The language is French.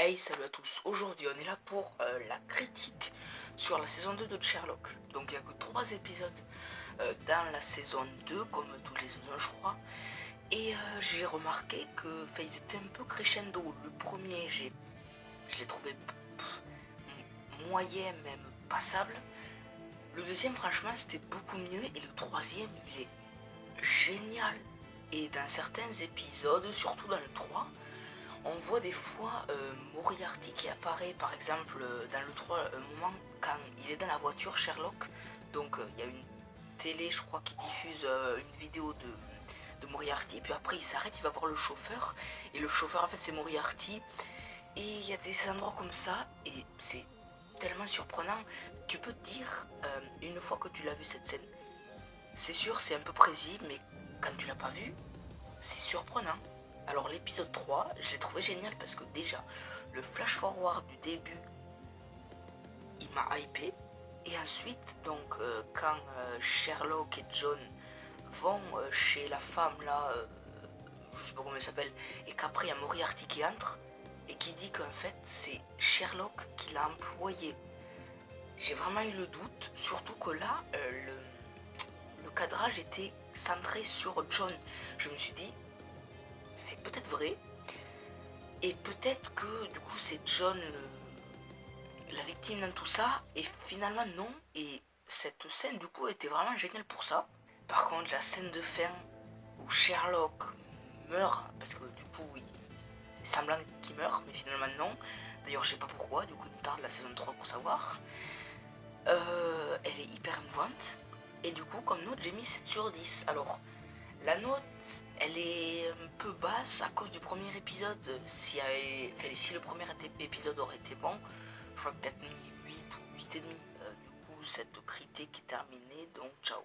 Hey, salut à tous. Aujourd'hui, on est là pour la critique sur la saison 2 de Sherlock. Donc, il n'y a que 3 épisodes dans la saison 2, comme tous les saisons, je crois. Et j'ai remarqué que ils étaient un peu crescendo. Le premier, je l'ai trouvé moyen, même passable. Le deuxième, franchement, c'était beaucoup mieux. Et le troisième, il est génial. Et dans certains épisodes, surtout dans le 3, on voit des fois Moriarty qui apparaît, par exemple dans le 3, un moment quand il est dans la voiture, Sherlock. Donc il y a une télé, je crois, qui diffuse une vidéo de Moriarty. Puis après il s'arrête, il va voir le chauffeur. Et le chauffeur, en fait, c'est Moriarty. Et il y a des endroits comme ça. Et c'est tellement surprenant. Tu peux te dire, une fois que tu l'as vu cette scène, c'est sûr, c'est un peu précis, mais quand tu l'as pas vu, c'est surprenant. Alors l'épisode 3, je l'ai trouvé génial parce que déjà, le flash forward du début, il m'a hypé. Et ensuite, donc, quand Sherlock et John vont chez la femme là, je sais pas comment elle s'appelle, et qu'après il y a Moriarty qui entre, et qui dit qu'en fait c'est Sherlock qui l'a employé. J'ai vraiment eu le doute, surtout que là, le cadrage était centré sur John. Je me suis dit, c'est peut-être vrai, et peut-être que du coup c'est John la victime dans tout ça, et finalement non, et cette scène du coup était vraiment géniale pour ça. Par contre la scène de fin où Sherlock meurt, parce que du coup il est semblant qu'il meurt, mais finalement non, d'ailleurs je sais pas pourquoi, du coup il me tarde la saison 3 pour savoir, elle est hyper émouvante, et du coup comme note j'ai mis 7 sur 10. Alors la note, elle est un peu basse à cause du premier épisode. Si le premier épisode aurait été bon, je crois que peut-être mis 8 ou 8,5. Du coup, cette critique est terminée, donc ciao.